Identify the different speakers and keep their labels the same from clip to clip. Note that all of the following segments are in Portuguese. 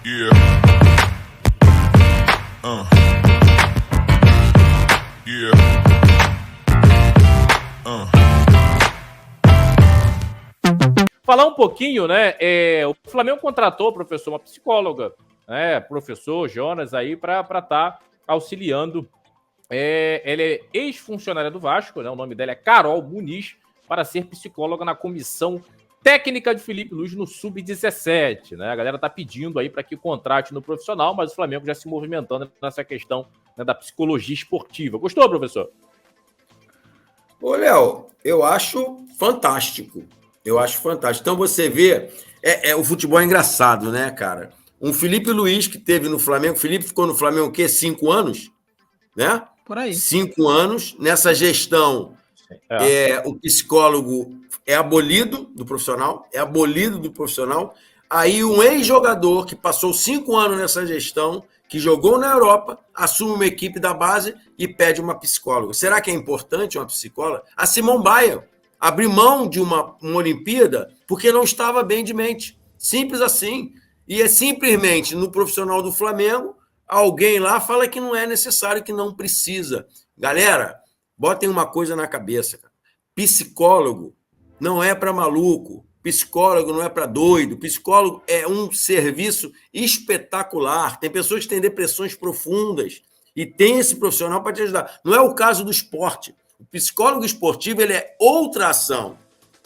Speaker 1: Yeah. Yeah.
Speaker 2: Falar um pouquinho, né? O Flamengo contratou, professor, uma psicóloga, né? Professor Jonas aí para estar auxiliando. Ela é ex-funcionária do Vasco, né? O nome dela é Carol Muniz, para ser psicóloga na comissão técnica de Felipe Luiz no Sub-17, né? A galera tá pedindo aí para que contrate no profissional, mas o Flamengo já se movimentando nessa questão, né, da psicologia esportiva. Gostou, professor?
Speaker 3: Ô, Léo, eu acho fantástico. Eu acho fantástico. Então você vê, o futebol é engraçado, né, cara? Um Felipe Luiz que teve no Flamengo, o Felipe ficou no Flamengo o quê? 5 anos, né?
Speaker 4: Por aí.
Speaker 3: 5 anos. Nessa gestão, o psicólogo é abolido do profissional, Aí um ex-jogador que passou 5 anos nessa gestão, que jogou na Europa, assume uma equipe da base e pede uma psicóloga. Será que é importante uma psicóloga? A Simone Biles abriu mão de uma Olimpíada porque não estava bem de mente. Simples assim. E é simplesmente no profissional do Flamengo, alguém lá fala que não é necessário, que não precisa. Galera, botem uma coisa na cabeça, cara. Psicólogo não é para maluco. Psicólogo não é para doido. Psicólogo é um serviço espetacular. Tem pessoas que têm depressões profundas e tem esse profissional para te ajudar. Não é o caso do esporte. O psicólogo esportivo ele é outra ação.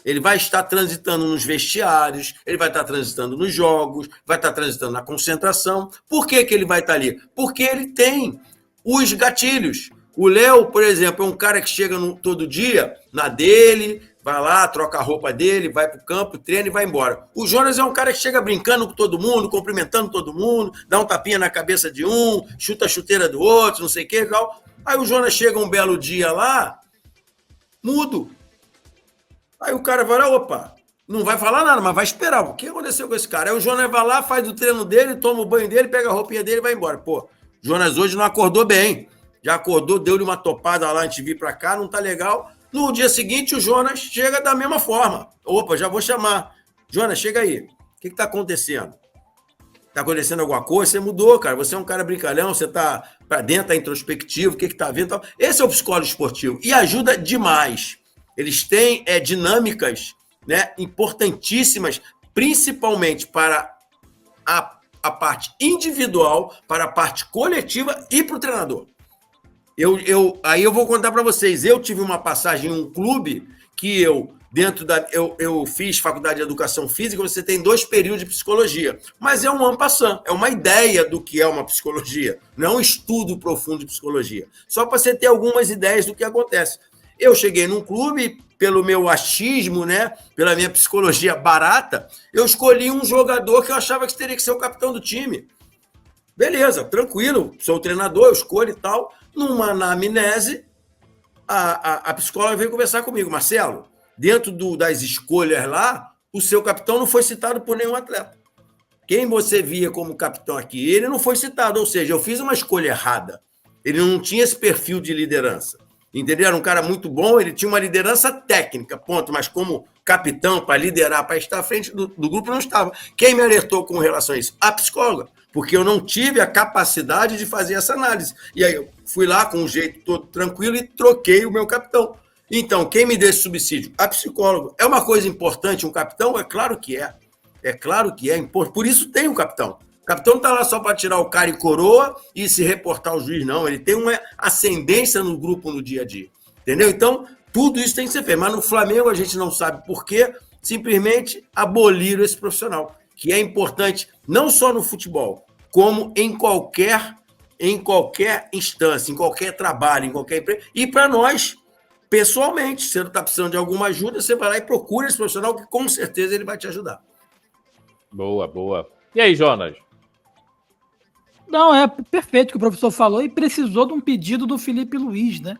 Speaker 3: Ele vai estar transitando nos vestiários, ele vai estar transitando nos jogos, vai estar transitando na concentração. Por que ele vai estar ali? Porque ele tem os gatilhos. O Léo, por exemplo, é um cara que chega todo dia na dele, vai lá, troca a roupa dele, vai para o campo, treina e vai embora. O Jonas é um cara que chega brincando com todo mundo, cumprimentando todo mundo, dá um tapinha na cabeça de um, chuta a chuteira do outro, não sei o que e tal. Aí o Jonas chega um belo dia lá, mudo. Aí o cara vai lá, opa, não vai falar nada, mas vai esperar. O que aconteceu com esse cara? Aí o Jonas vai lá, faz o treino dele, toma o banho dele, pega a roupinha dele e vai embora. Pô, Jonas hoje não acordou bem. Já acordou, deu-lhe uma topada lá antes de vir para cá, não tá legal. No dia seguinte, o Jonas chega da mesma forma. Opa, já vou chamar. Jonas, chega aí. O que tá acontecendo? Tá acontecendo alguma coisa? Você mudou, cara. Você é um cara brincalhão, você tá para dentro, tá introspectivo, o que tá vendo? Esse é o psicólogo esportivo e ajuda demais. Eles têm dinâmicas, né, importantíssimas, principalmente para a parte individual, para a parte coletiva e para o treinador. Aí eu vou contar para vocês. Eu tive uma passagem em um clube que eu fiz faculdade de educação física. Você tem 2 períodos de psicologia, mas é um en passant, é uma ideia do que é uma psicologia, não é um estudo profundo de psicologia. Só para você ter algumas ideias do que acontece. Eu cheguei num clube, pelo meu achismo, né, pela minha psicologia barata, eu escolhi um jogador que eu achava que teria que ser o capitão do time. Beleza, tranquilo, sou o treinador, eu escolho e tal. Numa anamnese, a psicóloga veio conversar comigo. Marcelo, dentro das escolhas lá, o seu capitão não foi citado por nenhum atleta. Quem você via como capitão aqui, ele não foi citado. Ou seja, eu fiz uma escolha errada. Ele não tinha esse perfil de liderança. Entendeu? Era um cara muito bom, ele tinha uma liderança técnica, ponto. Mas como capitão, para liderar, para estar à frente do grupo, não estava. Quem me alertou com relação a isso? A psicóloga. Porque eu não tive a capacidade de fazer essa análise. E aí eu fui lá com um jeito todo tranquilo e troquei o meu capitão. Então, quem me deu esse subsídio? A psicóloga. É uma coisa importante um capitão? É claro que é. É claro que é. Por isso tem um capitão. O capitão não está lá só para tirar o cara e coroa e se reportar ao juiz, não. Ele tem uma ascendência no grupo no dia a dia. Entendeu? Então, tudo isso tem que ser feito. Mas no Flamengo a gente não sabe por quê. Simplesmente aboliram esse profissional, que é importante não só no futebol, como em qualquer instância, em qualquer trabalho, em qualquer empresa. E para nós, pessoalmente, se você está precisando de alguma ajuda, você vai lá e procura esse profissional que com certeza ele vai te ajudar.
Speaker 2: Boa, boa. E aí, Jonas?
Speaker 4: Não, é perfeito o que o professor falou e precisou de um pedido do Felipe Luiz, né?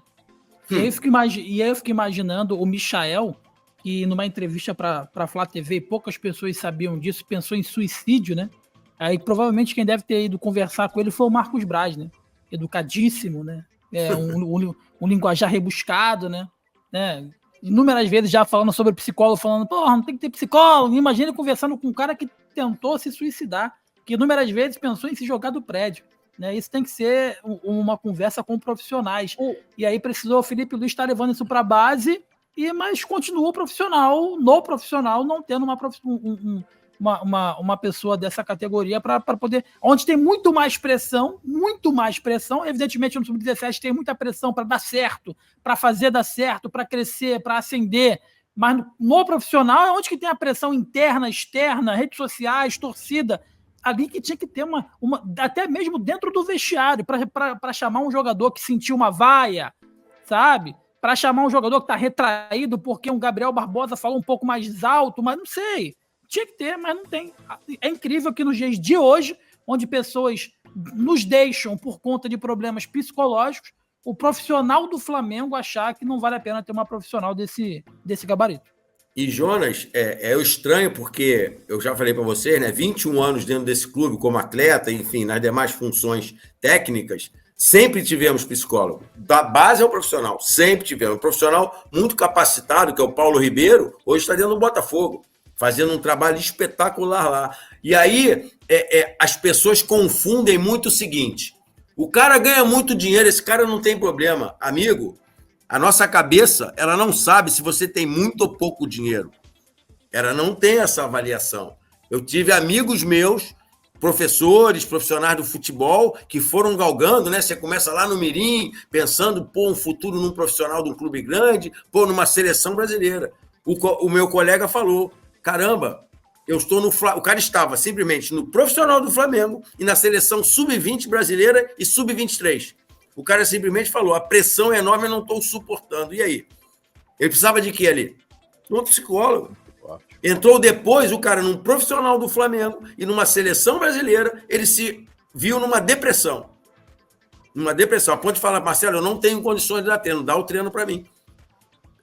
Speaker 4: E aí eu fico imaginando o Michael, que numa entrevista para a Flá TV, poucas pessoas sabiam disso, pensou em suicídio, né? Aí provavelmente quem deve ter ido conversar com ele foi o Marcos Braz, né? Educadíssimo, né? Um linguajar rebuscado, né? Inúmeras vezes já falando sobre psicólogo, falando, porra, não tem que ter psicólogo. Imagina conversando com um cara que tentou se suicidar. que inúmeras vezes pensou em se jogar do prédio. Né? Isso tem que ser uma conversa com profissionais. E aí precisou o Felipe Luiz estar levando isso para a base, mas continua no profissional, não tendo uma pessoa dessa categoria para poder... Onde tem muito mais pressão, evidentemente no Sub-17 tem muita pressão para dar certo, para fazer dar certo, para crescer, para ascender, mas no profissional é onde que tem a pressão interna, externa, redes sociais, torcida, ali que tinha que ter até mesmo dentro do vestiário, para chamar um jogador que sentiu uma vaia, sabe? Para chamar um jogador que está retraído porque um Gabriel Barbosa falou um pouco mais alto, mas não sei. Tinha que ter, mas não tem. É incrível que nos dias de hoje, onde pessoas nos deixam por conta de problemas psicológicos, o profissional do Flamengo achar que não vale a pena ter uma profissional desse gabarito.
Speaker 3: E, Jonas, é estranho porque, eu já falei para vocês, né, 21 anos dentro desse clube como atleta, enfim, nas demais funções técnicas, sempre tivemos psicólogo. Da base ao profissional, sempre tivemos. Um profissional muito capacitado, que é o Paulo Ribeiro, hoje está dentro do Botafogo, fazendo um trabalho espetacular lá. E aí, as pessoas confundem muito o seguinte: o cara ganha muito dinheiro, esse cara não tem problema. Amigo, a nossa cabeça, ela não sabe se você tem muito ou pouco dinheiro. Ela não tem essa avaliação. Eu tive amigos meus, professores, profissionais do futebol, que foram galgando, né? Você começa lá no mirim, pensando, um futuro num profissional de um clube grande, numa seleção brasileira. O meu colega falou, caramba, eu estou no Flamengo. O cara estava simplesmente no profissional do Flamengo e na seleção sub-20 brasileira e sub-23. O cara simplesmente falou, a pressão é enorme, eu não estou suportando. E aí? Ele precisava de quê ali? De um psicólogo. Entrou depois o cara num profissional do Flamengo e numa seleção brasileira, ele se viu numa depressão. A ponto de falar, Marcelo, eu não tenho condições de dar treino, dá o treino para mim.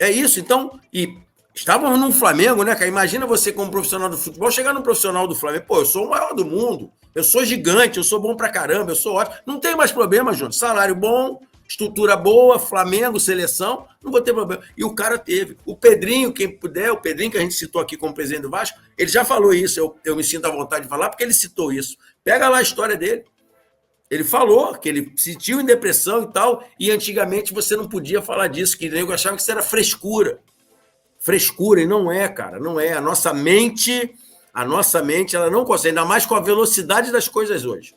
Speaker 3: É isso, então, e estávamos no Flamengo, né, cara? Imagina você como profissional do futebol, chegar no profissional do Flamengo, eu sou o maior do mundo, eu sou gigante, eu sou bom pra caramba, eu sou ótimo. Não tem mais problema, Júnior. Salário bom, estrutura boa, Flamengo, seleção, não vou ter problema. E o cara teve. O Pedrinho, quem puder, o Pedrinho que a gente citou aqui como presidente do Vasco, ele já falou isso, eu me sinto à vontade de falar, porque ele citou isso. Pega lá a história dele. Ele falou que ele se sentiu em depressão e tal, e antigamente você não podia falar disso, que eu achava que isso era frescura. Frescura, e não é, cara, não é. A nossa mente, ela não consegue, ainda mais com a velocidade das coisas hoje.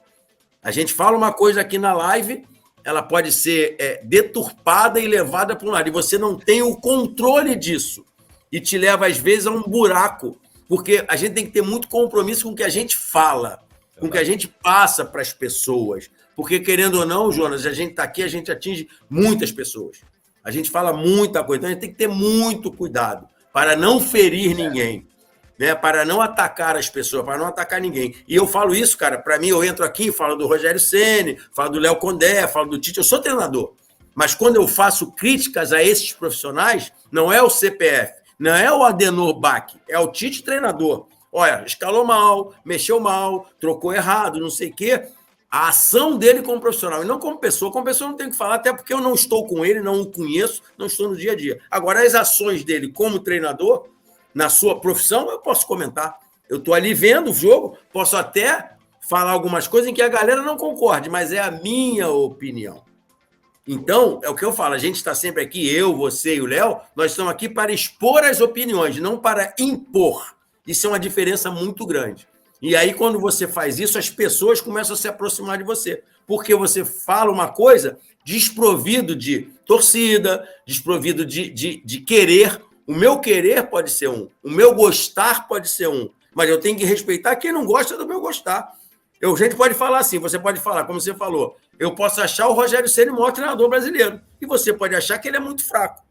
Speaker 3: A gente fala uma coisa aqui na live, ela pode ser deturpada e levada para um lado, e você não tem o controle disso, e te leva, às vezes, a um buraco, porque a gente tem que ter muito compromisso com o que a gente fala, com o que a gente passa para as pessoas, porque, querendo ou não, Jonas, a gente está aqui, a gente atinge muitas pessoas. A gente fala muita coisa, então a gente tem que ter muito cuidado para não ferir ninguém, né? Para não atacar as pessoas, para não atacar ninguém. E eu falo isso, cara, para mim, eu entro aqui, falo do Rogério Ceni, falo do Léo Condé, falo do Tite, eu sou treinador. Mas quando eu faço críticas a esses profissionais, não é o CPF, não é o Adenor Bach, é o Tite treinador. Olha, escalou mal, mexeu mal, trocou errado, não sei o quê. A ação dele como profissional, e não como pessoa. Como pessoa não tenho que falar, até porque eu não estou com ele, não o conheço, não estou no dia a dia. Agora, as ações dele como treinador, na sua profissão, eu posso comentar. Eu estou ali vendo o jogo, posso até falar algumas coisas em que a galera não concorde, mas é a minha opinião. Então, é o que eu falo, a gente está sempre aqui, eu, você e o Léo, nós estamos aqui para expor as opiniões, não para impor. Isso é uma diferença muito grande. E aí, quando você faz isso, as pessoas começam a se aproximar de você. Porque você fala uma coisa desprovido de torcida, desprovido de querer. O meu querer pode ser um, o meu gostar pode ser um. Mas eu tenho que respeitar quem não gosta do meu gostar. A gente pode falar assim, você pode falar, como você falou, eu posso achar o Rogério Ceni o maior treinador brasileiro. E você pode achar que ele é muito fraco.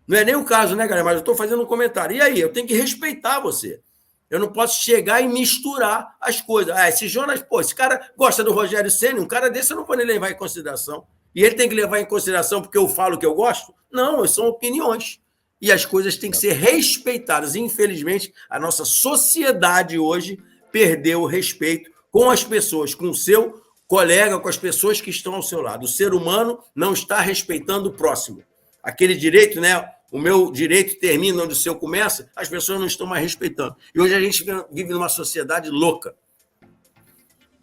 Speaker 3: Não é nem o caso, né, galera? Mas eu estou fazendo um comentário. E aí, eu tenho que respeitar você. Eu não posso chegar e misturar as coisas. Esse Jonas, esse cara gosta do Rogério Ceni, um cara desse eu não vou nem levar em consideração. E ele tem que levar em consideração porque eu falo que eu gosto? Não, são opiniões. E as coisas têm que ser respeitadas. Infelizmente, a nossa sociedade hoje perdeu o respeito com as pessoas, com o seu colega, com as pessoas que estão ao seu lado. O ser humano não está respeitando o próximo. Aquele direito, né? O meu direito termina onde o seu começa, as pessoas não estão mais respeitando. E hoje a gente vive numa sociedade louca.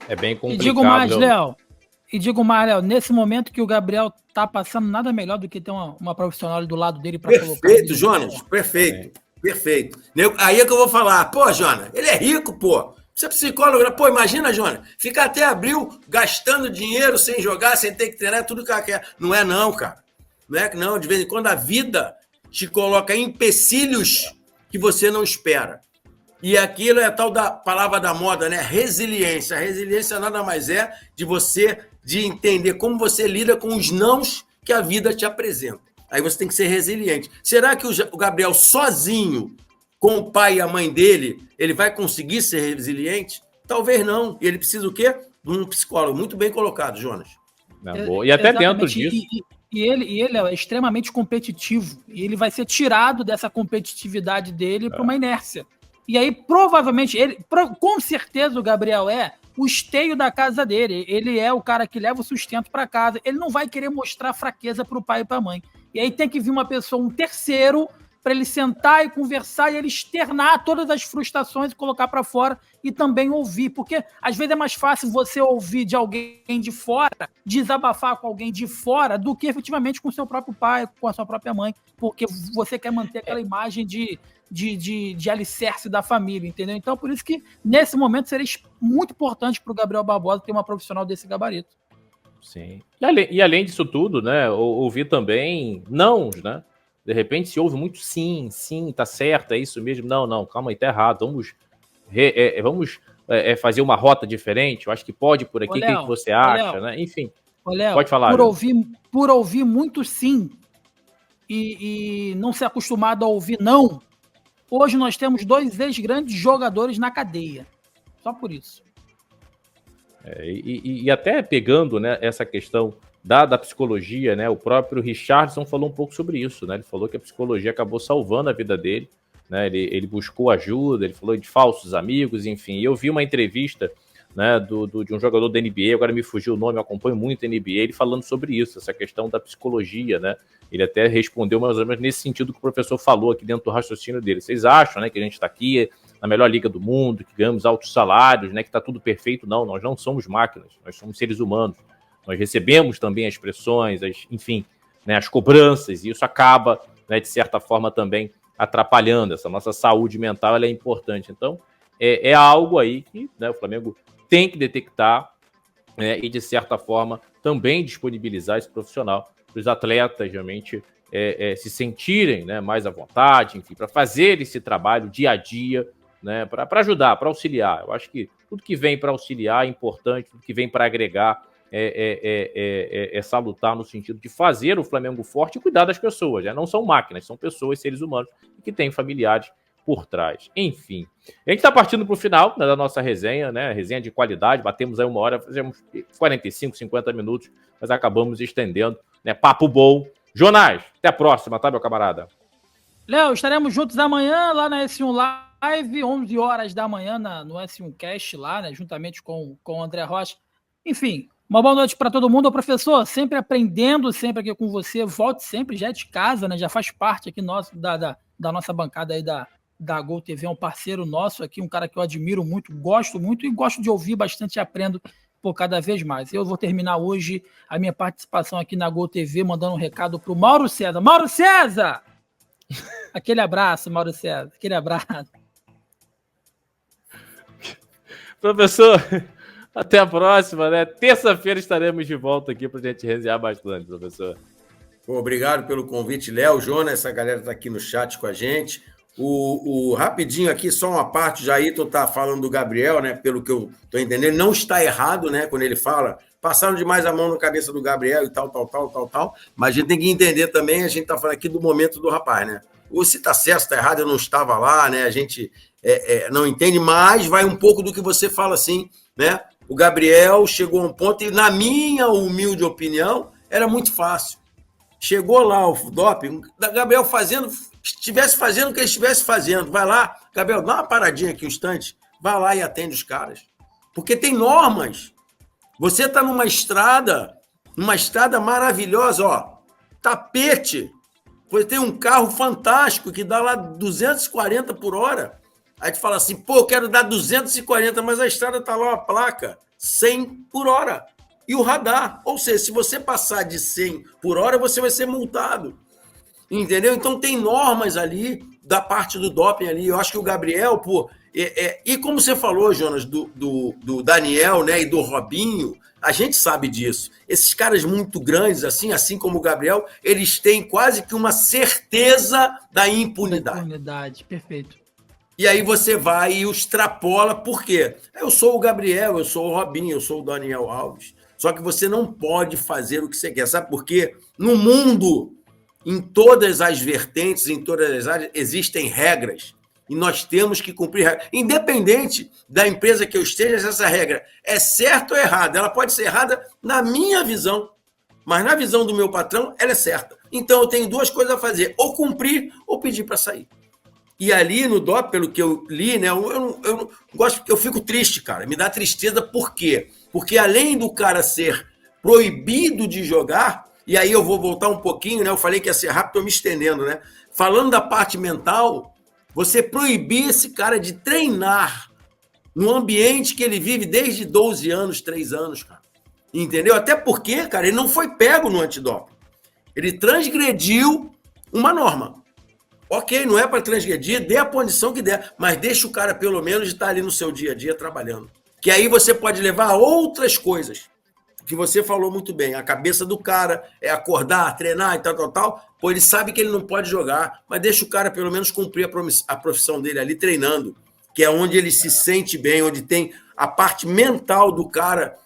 Speaker 2: É bem complicado.
Speaker 4: E digo mais, Léo, nesse momento que o Gabriel tá passando, nada melhor do que ter uma profissional do lado dele para colocar.
Speaker 3: Perfeito, Jonas, perfeito. Perfeito. Aí é que eu vou falar, pô, Jonas, ele é rico, pô. Você é psicólogo, pô, imagina, Jonas, ficar até abril gastando dinheiro sem jogar, sem ter que treinar, tudo que ela quer. Não é não, cara. Não é que não, de vez em quando a vida te coloca empecilhos que você não espera. E aquilo é a tal da palavra da moda, né? Resiliência. A resiliência nada mais é de entender como você lida com os nãos que a vida te apresenta. Aí você tem que ser resiliente. Será que o Gabriel sozinho, com o pai e a mãe dele, ele vai conseguir ser resiliente? Talvez não. E ele precisa o quê? De um psicólogo. Muito bem colocado, Jonas.
Speaker 2: E até dentro disso...
Speaker 4: E ele é extremamente competitivo. E ele vai ser tirado dessa competitividade dele para uma inércia. E aí, provavelmente, com certeza o Gabriel é o esteio da casa dele. Ele é o cara que leva o sustento para casa. Ele não vai querer mostrar fraqueza para o pai e para a mãe. E aí tem que vir uma pessoa, um terceiro, para ele sentar e conversar e ele externar todas as frustrações e colocar para fora e também ouvir. Porque às vezes é mais fácil você ouvir de alguém de fora, desabafar com alguém de fora, do que efetivamente com seu próprio pai, com a sua própria mãe. Porque você quer manter aquela imagem de alicerce da família, entendeu? Então, por isso que, nesse momento, seria muito importante para o Gabriel Barbosa ter uma profissional desse gabarito.
Speaker 2: Sim. E além disso tudo, né, ouvir também nãos, né? De repente se ouve muito sim, tá certo, é isso mesmo. Não, calma aí, tá errado. Vamos fazer uma rota diferente. Eu acho que pode por aqui. O que você acha, né? Enfim,
Speaker 4: Léo,
Speaker 2: pode falar.
Speaker 4: Por ouvir muito sim e não ser acostumado a ouvir não, hoje nós temos 2 ex-grandes jogadores na cadeia. Só por isso.
Speaker 2: E até pegando, né, essa questão da psicologia, né, o próprio Richarlison falou um pouco sobre isso, né, ele falou que a psicologia acabou salvando a vida dele, né, ele buscou ajuda, ele falou de falsos amigos, enfim. E eu vi uma entrevista, né, de um jogador da NBA, agora me fugiu o nome, eu acompanho muito a NBA, ele falando sobre isso, essa questão da psicologia, né, ele até respondeu mais ou menos nesse sentido que o professor falou aqui dentro do raciocínio dele. Vocês acham, né, que a gente está aqui na melhor liga do mundo, que ganhamos altos salários, né, que está tudo perfeito? Não, nós não somos máquinas, nós somos seres humanos. Nós recebemos também as pressões, enfim, né, as cobranças, e isso acaba, né, de certa forma, também atrapalhando. Essa nossa saúde mental, ela é importante. Então, é algo aí que, né, o Flamengo tem que detectar, né, e, de certa forma, também disponibilizar esse profissional para os atletas realmente se sentirem, né, mais à vontade, enfim, para fazer esse trabalho dia a dia, né, para ajudar, para auxiliar. Eu acho que tudo que vem para auxiliar é importante, tudo que vem para agregar é salutar no sentido de fazer o Flamengo forte e cuidar das pessoas. Né? Não são máquinas, são pessoas, seres humanos, que têm familiares por trás. Enfim, a gente está partindo para o final, né, da nossa resenha, né? Resenha de qualidade, batemos aí 1 hora, fizemos 45, 50 minutos, mas acabamos estendendo, né? Papo bom. Jonas, até a próxima, tá, meu camarada?
Speaker 4: Léo, estaremos juntos amanhã lá na S1 Live, 11 horas da manhã no S1 Cast lá, né? Juntamente com o André Rocha. Enfim, uma boa noite para todo mundo. Professor, sempre aprendendo, sempre aqui com você. Volte sempre, já é de casa, né? Já faz parte aqui da nossa bancada aí da Gol TV, é um parceiro nosso aqui, um cara que eu admiro muito e gosto de ouvir bastante e aprendo por cada vez mais. Eu vou terminar hoje a minha participação aqui na Gol TV mandando um recado para o Mauro César. Mauro César! Aquele abraço, Mauro César. Aquele abraço.
Speaker 2: Professor, até a próxima, né? Terça-feira estaremos de volta aqui para a gente resenhar bastante, professor.
Speaker 3: Obrigado pelo convite, Léo, Jonas, essa galera está aqui no chat com a gente. Rapidinho aqui, só uma parte, Jairton está falando do Gabriel, né? Pelo que eu estou entendendo, não está errado, né? Quando ele fala, passaram demais a mão na cabeça do Gabriel e tal, mas a gente tem que entender também, a gente está falando aqui do momento do rapaz, né? Ou se está certo, está errado, eu não estava lá, né? A gente não entende, mas vai um pouco do que você fala assim, né? O Gabriel chegou a um ponto, e na minha humilde opinião, era muito fácil. Chegou lá o doping, Gabriel estivesse fazendo o que ele estivesse fazendo. Vai lá, Gabriel, dá uma paradinha aqui um instante, vai lá e atende os caras. Porque tem normas. Você está numa estrada maravilhosa, ó, tapete. Você tem um carro fantástico que dá lá 240 por hora. Aí tu fala assim, pô, eu quero dar 240, mas a estrada tá lá, a placa, 100 por hora. E o radar. Ou seja, se você passar de 100 por hora, você vai ser multado. Entendeu? Então tem normas ali da parte do doping ali. Eu acho que o Gabriel, pô... E como você falou, Jonas, do Daniel, né, e do Robinho, a gente sabe disso. Esses caras muito grandes, assim como o Gabriel, eles têm quase que uma certeza da impunidade.
Speaker 4: Impunidade, perfeito.
Speaker 3: E aí você vai e extrapola, por quê? Eu sou o Gabriel, eu sou o Robinho, eu sou o Daniel Alves. Só que você não pode fazer o que você quer. Sabe por quê? No mundo, em todas as vertentes, em todas as áreas, existem regras. E nós temos que cumprir regras. Independente da empresa que eu esteja, se essa regra é certa ou errada. Ela pode ser errada na minha visão, mas na visão do meu patrão, ela é certa. Então, eu tenho duas coisas a fazer. Ou cumprir, ou pedir para sair. E ali no DOP, pelo que eu li, né, eu gosto, eu fico triste, cara. Me dá tristeza, por quê? Porque além do cara ser proibido de jogar, e aí eu vou voltar um pouquinho, né? Eu falei que ia ser rápido, estou me estendendo, né? Falando da parte mental, você proibir esse cara de treinar no ambiente que ele vive desde 12 anos, 3 anos, cara. Entendeu? Até porque, cara, ele não foi pego no antidoping. Ele transgrediu uma norma. Ok, não é para transgredir, dê a punição que der, mas deixa o cara pelo menos estar ali no seu dia a dia trabalhando. Que aí você pode levar a outras coisas. Que você falou muito bem, a cabeça do cara é acordar, treinar e tal. Pô, ele sabe que ele não pode jogar, mas deixa o cara pelo menos cumprir a profissão dele ali treinando, que é onde ele se sente bem, onde tem a parte mental do cara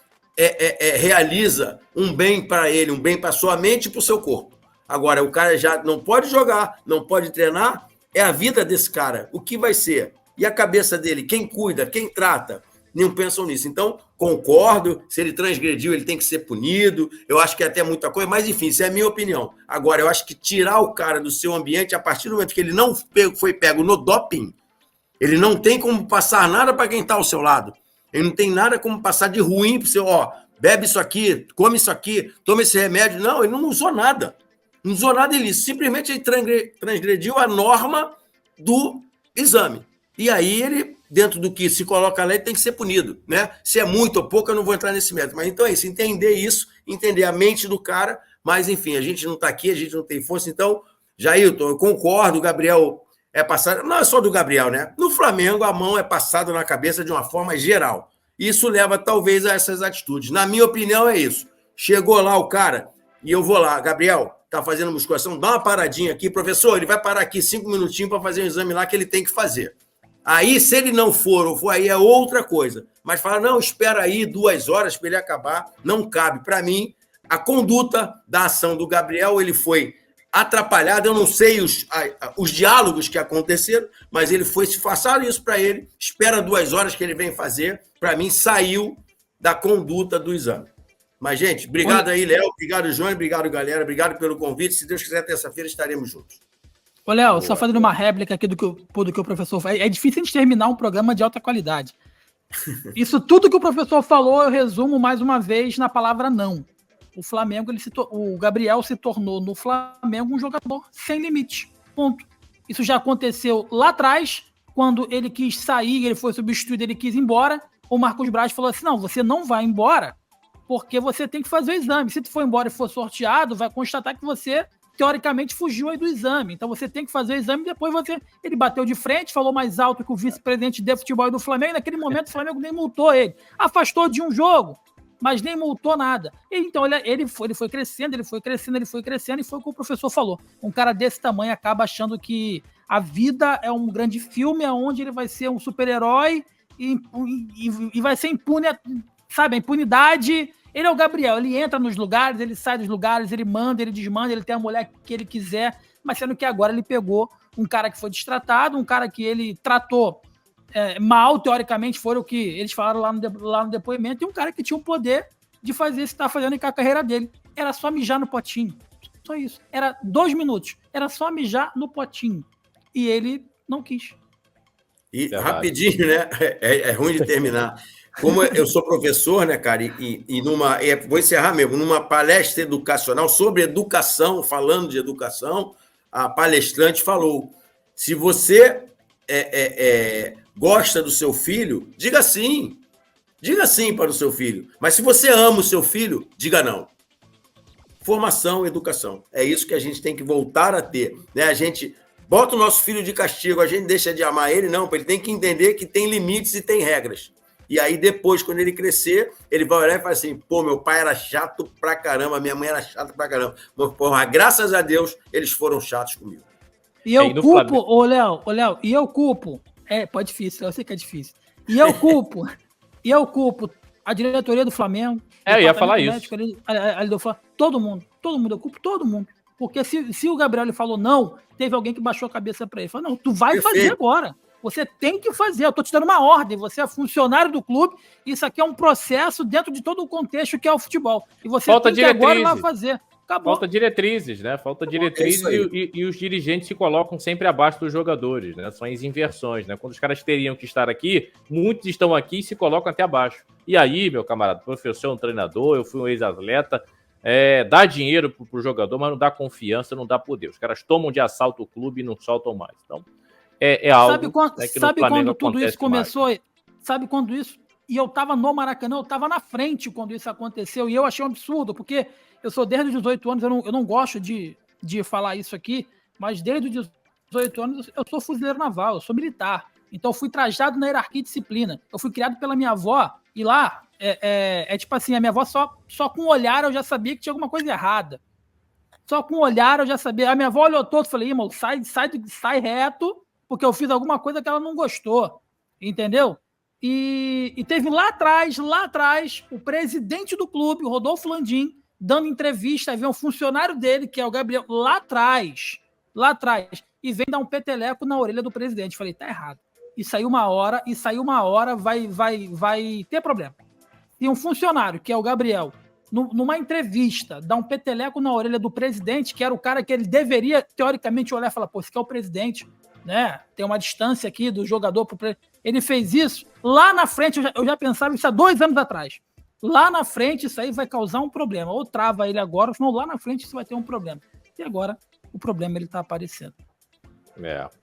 Speaker 3: realiza um bem para ele, um bem para sua mente e para o seu corpo. Agora, o cara já não pode jogar, não pode treinar, é a vida desse cara. O que vai ser? E a cabeça dele? Quem cuida? Quem trata? Não pensam nisso. Então, concordo, se ele transgrediu, ele tem que ser punido. Eu acho que é até muita coisa, mas enfim, isso é a minha opinião. Agora, eu acho que tirar o cara do seu ambiente, a partir do momento que ele não foi pego no doping, ele não tem como passar nada para quem está ao seu lado. Ele não tem nada como passar de ruim para o seu, bebe isso aqui, come isso aqui, toma esse remédio. Não, ele não usou nada. Não usou nada ilícito. Simplesmente ele transgrediu a norma do exame. E aí ele, dentro do que se coloca a lei, tem que ser punido, né? Se é muito ou pouco, eu não vou entrar nesse método. Mas então é isso, entender a mente do cara, mas enfim, a gente não está aqui, a gente não tem força. Então, Jailton, eu concordo, o Gabriel é passado, não é só do Gabriel, né? No Flamengo, a mão é passada na cabeça de uma forma geral. Isso leva, talvez, a essas atitudes. Na minha opinião, é isso. Chegou lá o cara, e eu vou lá, Gabriel, tá fazendo musculação, dá uma paradinha aqui, professor, ele vai parar aqui 5 minutinhos para fazer um exame lá que ele tem que fazer. Aí, se ele não for ou for, aí é outra coisa. Mas fala, não, espera aí 2 horas para ele acabar, não cabe. Para mim, a conduta da ação do Gabriel, ele foi atrapalhado, eu não sei os diálogos que aconteceram, mas ele foi, se passaram isso para ele, espera 2 horas que ele vem fazer, para mim, saiu da conduta do exame. Mas, gente, obrigado aí, Léo, obrigado, João, obrigado, galera, obrigado pelo convite. Se Deus quiser, terça-feira estaremos juntos.
Speaker 4: Ô, Léo, só fazendo uma réplica aqui do que o professor falou. É difícil a gente terminar um programa de alta qualidade. Isso tudo que o professor falou, eu resumo mais uma vez na palavra não. O Flamengo, o Gabriel se tornou no Flamengo um jogador sem limite. Ponto. Isso já aconteceu lá atrás, quando ele quis sair, ele foi substituído, ele quis ir embora. O Marcos Braz falou assim: não, você não vai embora, porque você tem que fazer o exame. Se tu for embora e for sorteado, vai constatar que você, teoricamente, fugiu aí do exame. Então você tem que fazer o exame, depois ele bateu de frente, falou mais alto que o vice-presidente de futebol do Flamengo, e naquele momento o Flamengo nem multou ele. Afastou de um jogo, mas nem multou nada. Então ele foi crescendo, e foi o que o professor falou. Um cara desse tamanho acaba achando que a vida é um grande filme onde ele vai ser um super-herói e vai ser impune, sabe, a impunidade. Ele é o Gabriel, ele entra nos lugares, ele sai dos lugares, ele manda, ele desmanda, ele tem a mulher que ele quiser, mas sendo que agora ele pegou um cara que foi destratado, um cara que ele tratou mal, teoricamente, foi o que eles falaram lá no depoimento, e um cara que tinha o poder de fazer isso que está fazendo com a carreira dele. Era só mijar no potinho. Só isso. Era 2 minutos. Era só mijar no potinho. E ele não quis.
Speaker 3: E rapidinho, né? É ruim de terminar. Como eu sou professor, né, cara, vou encerrar mesmo, numa palestra educacional sobre educação, falando de educação, a palestrante falou: se você gosta do seu filho, diga sim. Diga sim para o seu filho. Mas se você ama o seu filho, diga não. Formação, educação. É isso que a gente tem que voltar a ter. Né? A gente bota o nosso filho de castigo, a gente deixa de amar ele, não. Ele tem que entender que tem limites e tem regras. E aí depois, quando ele crescer, ele vai olhar e falar assim, pô, meu pai era chato pra caramba, minha mãe era chata pra caramba. Mas graças a Deus, eles foram chatos comigo.
Speaker 4: E eu culpo, ô Léo, e eu culpo, pode difícil, eu sei que é difícil. E eu culpo a diretoria do Flamengo.
Speaker 2: Eu ia falar isso.
Speaker 4: Todo mundo, eu culpo todo mundo. Porque se o Gabriel falou não, teve alguém que baixou a cabeça para ele. Falou, não, tu vai fazer agora. Você tem que fazer, eu tô te dando uma ordem, você é funcionário do clube, isso aqui é um processo dentro de todo o contexto que é o futebol. E você
Speaker 2: tem
Speaker 4: que agora vai fazer. Acabou.
Speaker 2: Falta diretrizes, né? Falta diretrizes e os dirigentes se colocam sempre abaixo dos jogadores, né? São as inversões, né? Quando os caras teriam que estar aqui, muitos estão aqui e se colocam até abaixo. E aí, meu camarada, professor, um treinador, eu fui um ex-atleta, dá dinheiro pro jogador, mas não dá confiança, não dá poder. Os caras tomam de assalto o clube e não soltam mais. Então, algo que no Flamengo
Speaker 4: quando tudo isso começou?
Speaker 2: Mais.
Speaker 4: Sabe quando isso... E eu tava no Maracanã, eu tava na frente quando isso aconteceu, e eu achei um absurdo, porque eu sou desde os 18 anos, eu não gosto de falar isso aqui, mas desde os 18 anos eu sou fuzileiro naval, eu sou militar. Então eu fui trajado na hierarquia e disciplina. Eu fui criado pela minha avó, e lá, tipo assim, a minha avó só com o olhar eu já sabia que tinha alguma coisa errada. Só com o olhar eu já sabia. A minha avó olhou todo e falei, irmão, sai reto, porque eu fiz alguma coisa que ela não gostou. Entendeu? E teve lá atrás, o presidente do clube, o Rodolfo Landim, dando entrevista, aí vem um funcionário dele, que é o Gabriel, lá atrás, e vem dar um peteleco na orelha do presidente. Falei, tá errado. E saiu uma hora, vai ter problema. E um funcionário, que é o Gabriel, numa entrevista, dá um peteleco na orelha do presidente, que era o cara que ele deveria, teoricamente, olhar e falar, pô, esse aqui é o presidente, né? Tem uma distância aqui do jogador pro presidente. Ele fez isso, lá na frente, eu já pensava isso há 2 anos atrás. Lá na frente, isso aí vai causar um problema. Ou trava ele agora, senão lá na frente isso vai ter um problema. E agora, o problema ele tá aparecendo.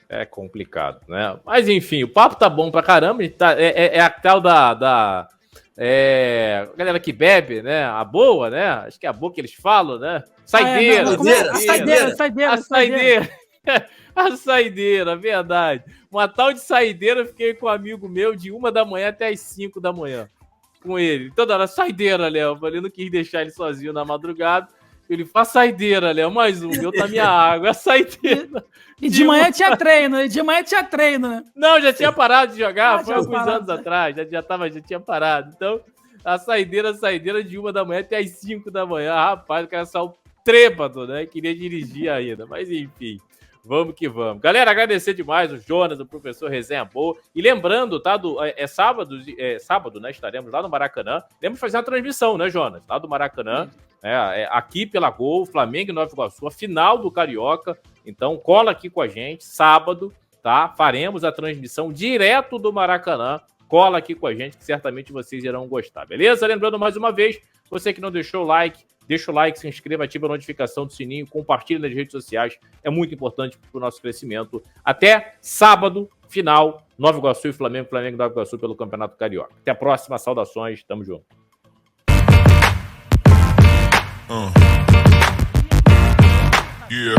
Speaker 2: É complicado, né? Mas enfim, o papo tá bom pra caramba. A tal da galera que bebe, né? A boa, né? Acho que é a boa que eles falam, né? Saideira. A saideira, verdade. Uma tal de saideira, eu fiquei com um amigo meu de 1 da manhã até as 5 da manhã. Com ele. Toda hora, saideira, Léo. Eu falei, não quis deixar ele sozinho na madrugada. Ele fala, saideira, Léo, mais um. Eu tá minha água, a saideira.
Speaker 4: E de manhã tinha treino, né?
Speaker 2: Não, já tinha parado de jogar, foi alguns anos atrás. Já tinha parado. Então, a saideira de 1 da manhã até as 5 da manhã. Rapaz, o cara saiu trêbado, né? Queria dirigir ainda. Mas enfim. Vamos que vamos. Galera, agradecer demais o Jonas, o professor Resenha Boa. E lembrando, tá? Sábado, né? Estaremos lá no Maracanã. Lembra de fazer uma transmissão, né, Jonas? Lá do Maracanã. Aqui pela Gol, Flamengo e Nova Iguaçu, a final do Carioca. Então, cola aqui com a gente, sábado, tá? Faremos a transmissão direto do Maracanã. Cola aqui com a gente, que certamente vocês irão gostar, beleza? Lembrando mais uma vez, você que não deixou o like, deixa o like, se inscreva, ativa a notificação do sininho, compartilha nas redes sociais. É muito importante para o nosso crescimento. Até sábado, final, Nova Iguaçu e Flamengo e Nova Iguaçu pelo Campeonato Carioca. Até a próxima, saudações, tamo junto.
Speaker 1: Yeah.